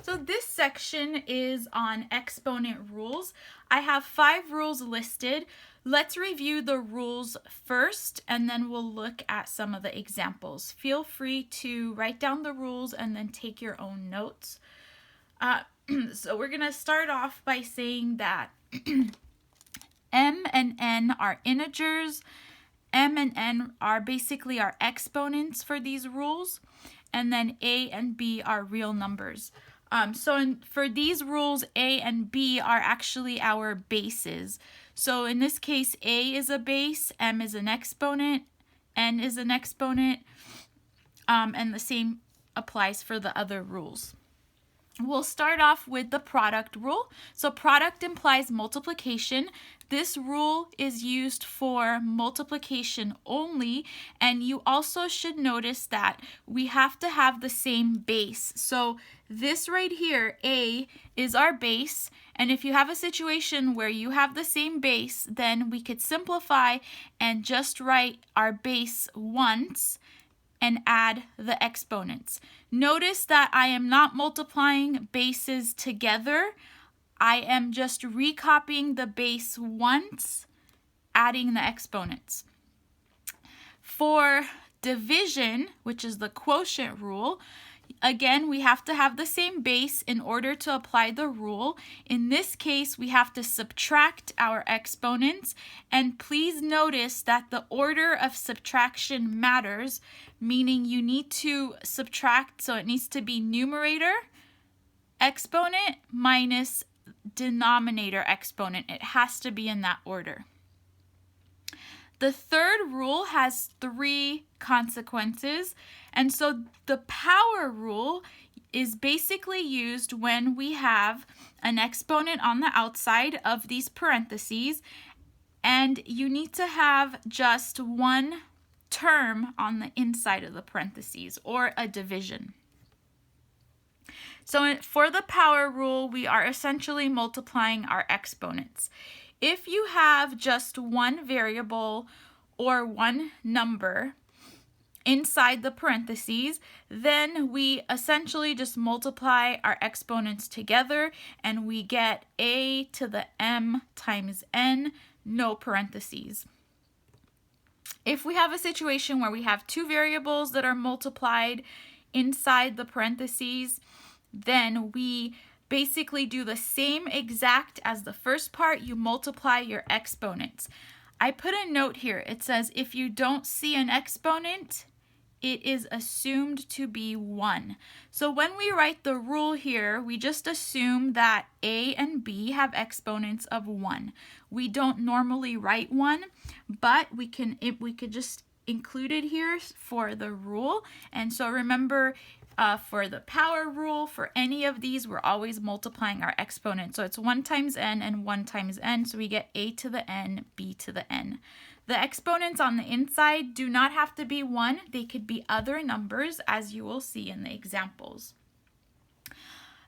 So this section is on exponent rules. I have 5 rules listed. Let's review the rules first and then we'll look at some of the examples. Feel free to write down the rules and then take your own notes. So we're going to start off by saying that m and n are integers. M and n are basically our exponents for these rules, and then a and b are real numbers. For these rules, a and b are actually our bases. So in this case, a is a base, m is an exponent, n is an exponent, and the same applies for the other rules. We'll start off with the product rule. So product implies multiplication. This rule is used for multiplication only, and you also should notice that we have to have the same base. So this right here, A, is our base, and if you have a situation where you have the same base, then we could simplify and just write our base once and add the exponents. Notice that I am not multiplying bases together. I am just recopying the base once, adding the exponents. For division, which is the quotient rule, again, we have to have the same base in order to apply the rule. In this case, we have to subtract our exponents, and please notice that the order of subtraction matters, meaning you need to subtract, so it needs to be numerator exponent minus denominator exponent. It has to be in that order. The third rule has 3 consequences, and so the power rule is basically used when we have an exponent on the outside of these parentheses, and you need to have just one term on the inside of the parentheses, or a division. So for the power rule, we are essentially multiplying our exponents. If you have just one variable or one number inside the parentheses, then we essentially just multiply our exponents together and we get a to the m times n, no parentheses. If we have a situation where we have 2 variables that are multiplied inside the parentheses, then we basically do the same exact as the first part. You multiply your exponents. I put a note here. It says if you don't see an exponent, it is assumed to be 1. So when we write the rule here, we just assume that a and b have exponents of 1. We don't normally write 1, but we could just include it here for the rule. And so remember, for the power rule, for any of these, we're always multiplying our exponents. So it's 1 times n and 1 times n, so we get a to the n, b to the n. The exponents on the inside do not have to be 1. They could be other numbers, as you will see in the examples.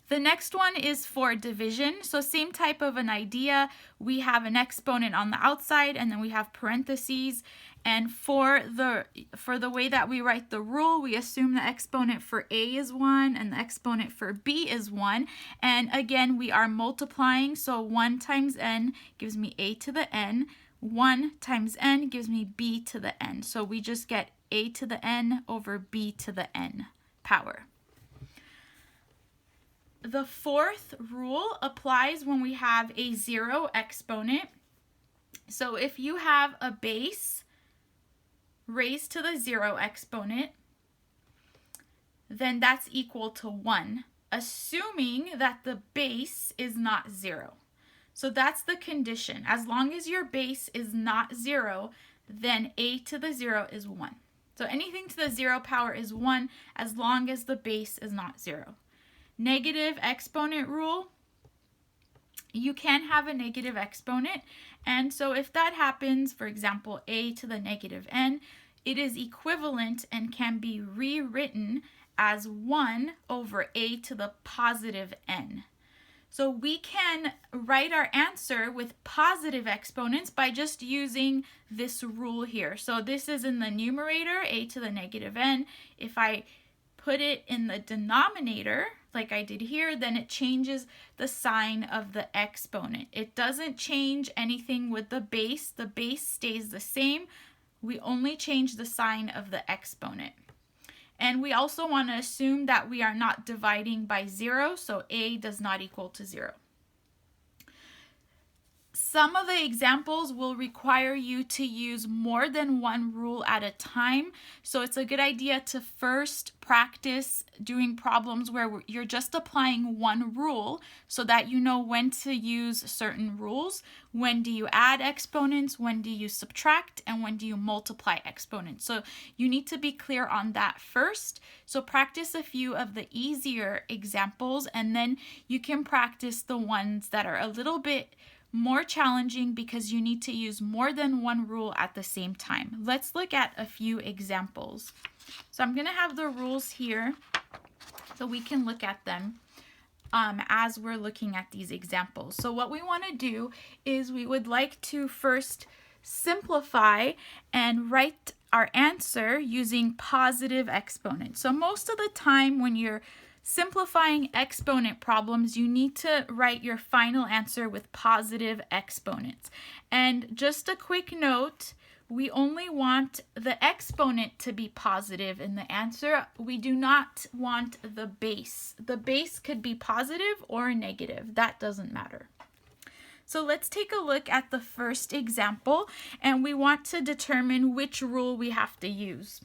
The next one is for division. So same type of an idea. We have an exponent on the outside and then we have parentheses. And for the way that we write the rule, we assume the exponent for a is 1 and the exponent for b is 1. And again, we are multiplying. So 1 times n gives me a to the n. 1 times n gives me b to the n. So we just get a to the n over b to the n power. The fourth rule applies when we have a 0 exponent. So if you have a base raised to the 0 exponent, then that's equal to 1, assuming that the base is not 0. So that's the condition. As long as your base is not 0, then a to the 0 is 1. So anything to the 0 power is 1 as long as the base is not 0. Negative exponent rule, you can have a negative exponent, and so if that happens, for example, a to the negative n, it is equivalent and can be rewritten as 1 over a to the positive n. So we can write our answer with positive exponents by just using this rule here. So this is in the numerator, a to the negative n. If I put it in the denominator, like I did here, then it changes the sign of the exponent. It doesn't change anything with the base. The base stays the same. We only change the sign of the exponent. And we also want to assume that we are not dividing by 0, so a does not equal to 0. Some of the examples will require you to use more than one rule at a time, so it's a good idea to first practice doing problems where you're just applying one rule so that you know when to use certain rules. When do you add exponents, when do you subtract, and when do you multiply exponents. So you need to be clear on that first. So practice a few of the easier examples, and then you can practice the ones that are a little bit more challenging because you need to use more than one rule at the same time. Let's look at a few examples. So I'm going to have the rules here so we can look at them as we're looking at these examples. So what we want to do is we would like to first simplify and write our answer using positive exponents. So most of the time when you're simplifying exponent problems, you need to write your final answer with positive exponents. And just a quick note, we only want the exponent to be positive in the answer. We do not want the base. The base could be positive or negative. That doesn't matter. So let's take a look at the first example, and we want to determine which rule we have to use.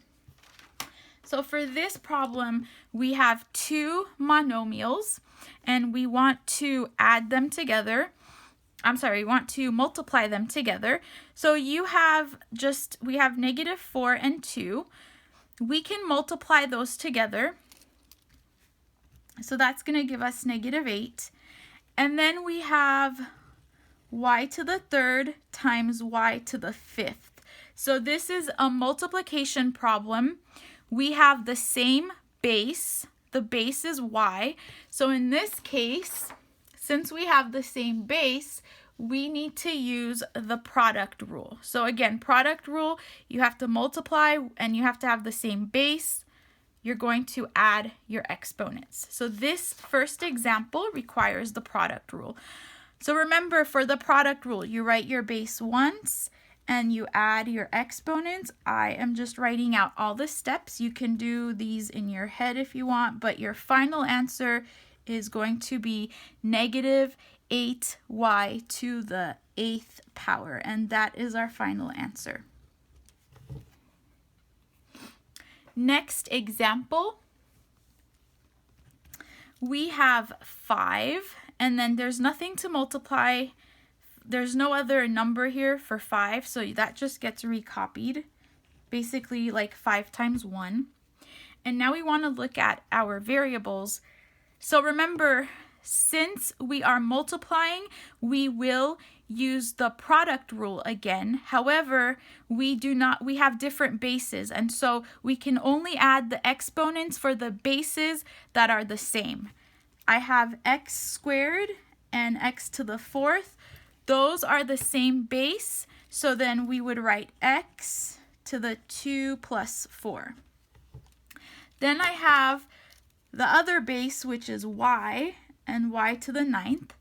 So for this problem, we have two monomials, and we want to add them together. We want to multiply them together. So we have -4 and 2. We can multiply those together. So that's going to give us -8. And then we have y to the 3rd times y to the 5th. So this is a multiplication problem. We have the same base. The base is y. So in this case, since we have the same base, we need to use the product rule. So again, product rule, you have to multiply and you have to have the same base. You're going to add your exponents. So this first example requires the product rule. So remember, for the product rule, you write your base once and you add your exponents. I am just writing out all the steps. You can do these in your head if you want, but your final answer is going to be -8y to the 8th power, and that is our final answer. Next example, we have 5, and then there's nothing to multiply. There's no other number here for 5, so that just gets recopied, basically like 5 times 1. And now we want to look at our variables. So remember, since we are multiplying, we will use the product rule again. However, we have different bases, and so we can only add the exponents for the bases that are the same. I have x squared and x to the 4th. Those are the same base, so then we would write x to the 2 plus 4. Then I have the other base, which is y, and y to the 9th.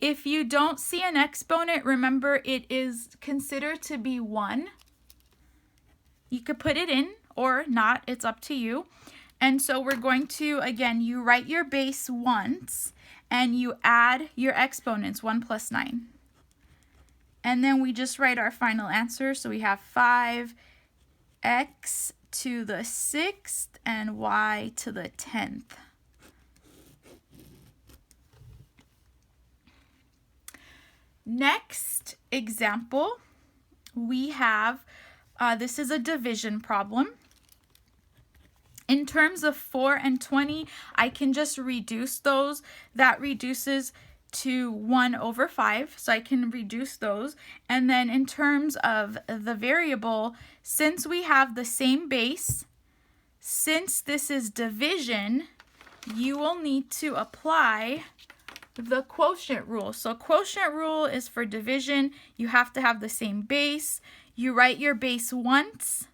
If you don't see an exponent, remember it is considered to be 1. You could put it in or not, it's up to you. And so we're going to, again, you write your base once and you add your exponents, 1 plus 9. And then we just write our final answer. So we have 5x to the 6th and y to the 10th. Next example, we have, this is a division problem. In terms of 4 and 20, I can just reduce those. That reduces to 1 over 5, so I can reduce those. And then in terms of the variable, since we have the same base, since this is division, you will need to apply the quotient rule. So quotient rule is for division. You have to have the same base. You write your base once,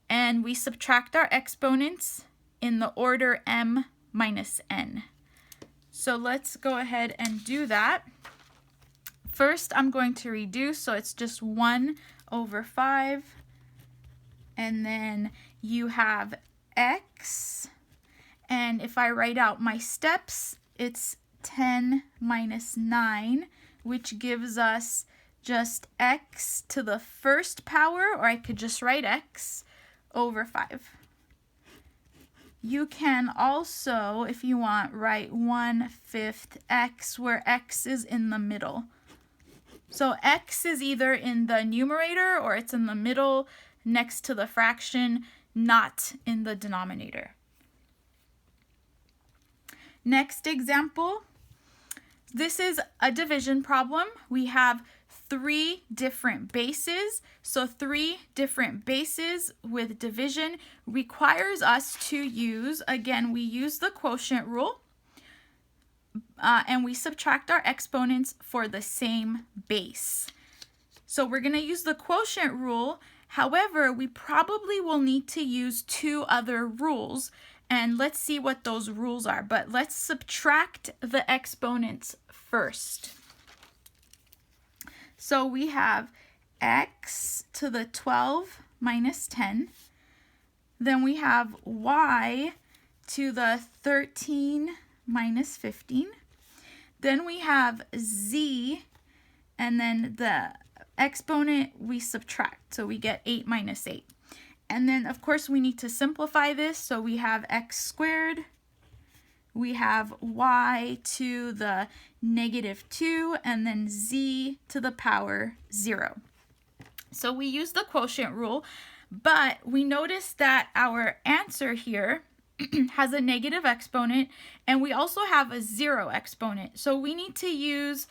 and we subtract our exponents in the order m minus n. So let's go ahead and do that. First, I'm going to reduce, so it's just 1 over 5. And then you have x. And if I write out my steps, it's 10 minus 9, which gives us just x to the first power, or I could just write x over 5. You can also, if you want, write 1/5 x, where x is in the middle. So x is either in the numerator or it's in the middle next to the fraction, not in the denominator. Next example. This is a division problem. We have 3 different bases. So 3 different bases with division requires us to use, again, we use the quotient rule, and we subtract our exponents for the same base. So we're going to use the quotient rule. However, we probably will need to use 2 other rules, and let's see what those rules are. But let's subtract the exponents first. So we have x to the 12 minus 10. Then we have y to the 13 minus 15. Then we have z, and then the exponent we subtract. So we get 8 minus 8. And then, of course, we need to simplify this. So we have x squared. We have y to the negative 2, and then z to the power 0. So we use the quotient rule, but we notice that our answer here has a negative exponent, and we also have a 0 exponent. So we need to use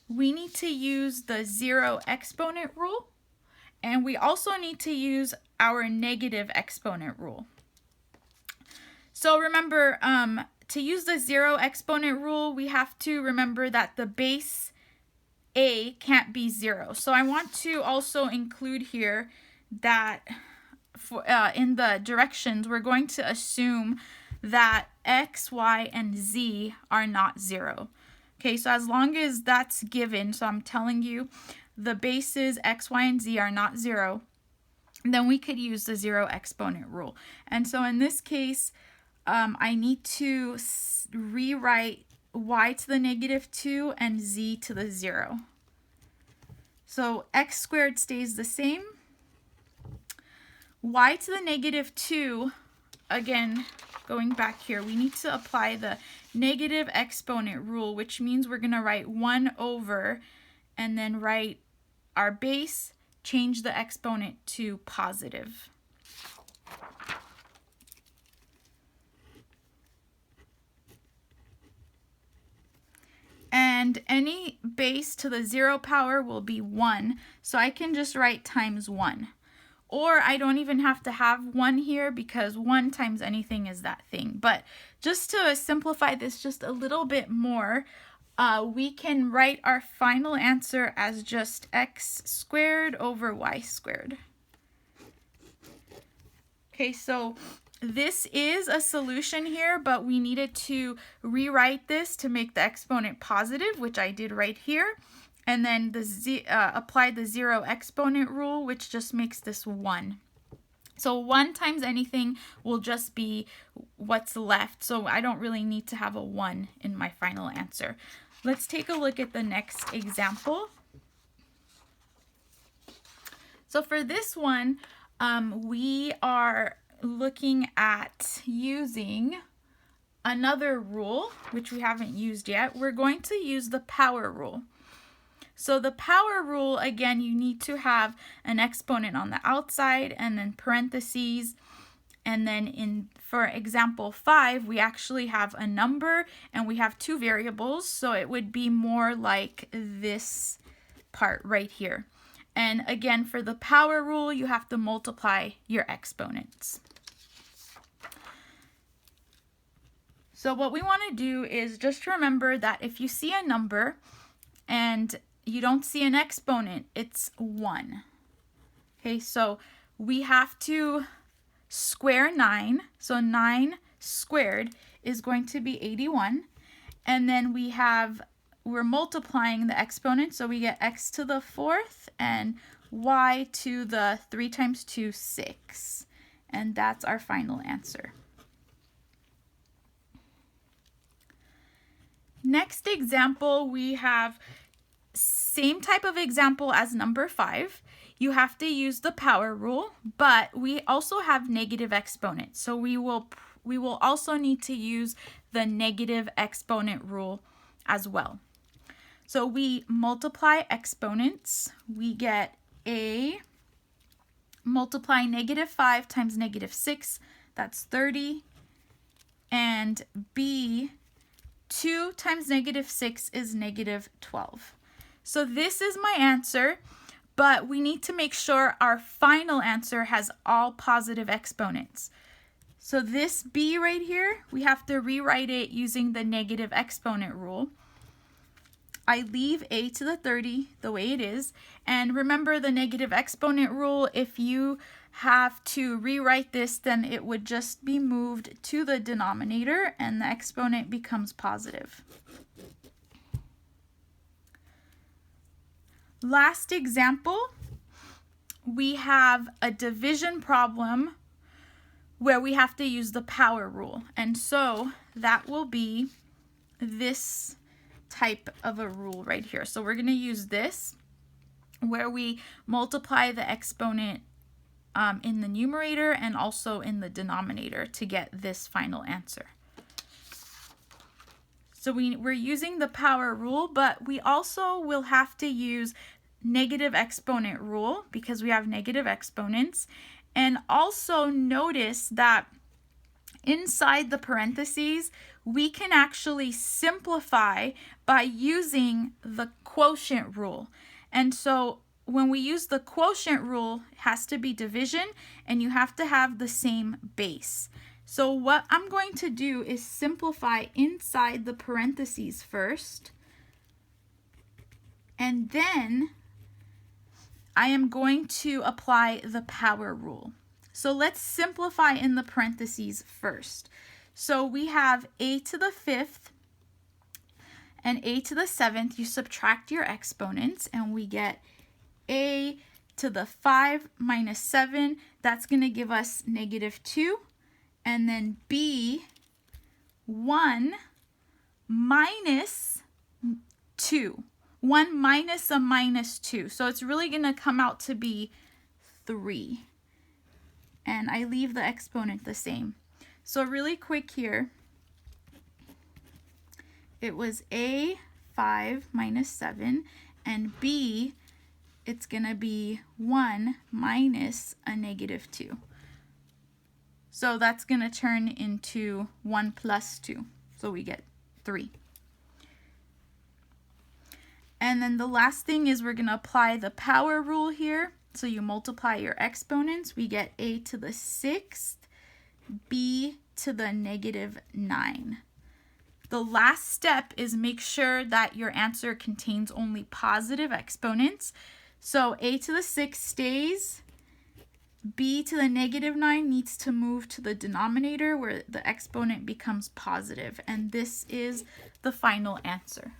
the 0 exponent rule, and we also need to use our negative exponent rule. So remember, to use the 0 exponent rule, we have to remember that the base a can't be 0. So I want to also include here that in the directions, we're going to assume that x, y, and z are not 0. Okay, so as long as that's given, so I'm telling you the bases x, y, and z are not 0, then we could use the 0 exponent rule. And so in this case, I need to rewrite y to the negative 2 and z to the 0. So x squared stays the same. Y to the negative 2, again, going back here, we need to apply the negative exponent rule, which means we're going to write 1 over and then write our base, change the exponent to positive. And any base to the 0 power will be 1, so I can just write times 1. Or I don't even have to have 1 here because 1 times anything is that thing. But just to simplify this just a little bit more, we can write our final answer as just x squared over y squared. Okay, so this is a solution here, but we needed to rewrite this to make the exponent positive, which I did right here. And then apply the 0 exponent rule, which just makes this 1. So 1 times anything will just be what's left. So I don't really need to have a 1 in my final answer. Let's take a look at the next example. So for this one, we are looking at using another rule, which we haven't used yet. We're going to use the power rule. So the power rule, again, you need to have an exponent on the outside and then parentheses. And then for example 5, we actually have a number and we have 2 variables. So it would be more like this part right here. And again, for the power rule, you have to multiply your exponents. So what we want to do is just remember that if you see a number and you don't see an exponent, it's 1. Okay, so we have to square 9. So 9 squared is going to be 81. And then we're multiplying the exponent, so we get x to the 4th and y to the 3 times 2, 6. And that's our final answer. Next example, we have same type of example as number 5. You have to use the power rule, but we also have negative exponents. So we will also need to use the negative exponent rule as well. So we multiply exponents. We get a multiply -5 times -6, that's 30. And b, 2 times -6 is -12. So this is my answer, but we need to make sure our final answer has all positive exponents. So this b right here, we have to rewrite it using the negative exponent rule. I leave a to the 30 the way it is. And remember the negative exponent rule, if you have to rewrite this, then it would just be moved to the denominator and the exponent becomes positive. Last example, we have a division problem where we have to use the power rule. And so that will be this type of a rule right here. So we're going to use this where we multiply the exponent in the numerator and also in the denominator to get this final answer. So we're using the power rule, but we also will have to use negative exponent rule because we have negative exponents. And also notice that inside the parentheses, we can actually simplify by using the quotient rule. And so when we use the quotient rule, it has to be division and you have to have the same base. So what I'm going to do is simplify inside the parentheses first, and then I am going to apply the power rule. So let's simplify in the parentheses first. So we have a to the 5th and a to the 7th. You subtract your exponents and we get a to the 5 minus 7. That's going to give us -2. And then b, 1 minus 2. 1 minus a -2. So it's really going to come out to be 3. And I leave the exponent the same. So really quick here, it was a 5 minus 7, and b, it's going to be 1 minus a -2. So that's going to turn into 1 plus 2. So we get 3. And then the last thing is we're going to apply the power rule here. So you multiply your exponents. We get a to the 6th, b to the -9. The last step is make sure that your answer contains only positive exponents. So a to the 6th stays. B to the -9 needs to move to the denominator where the exponent becomes positive. And this is the final answer.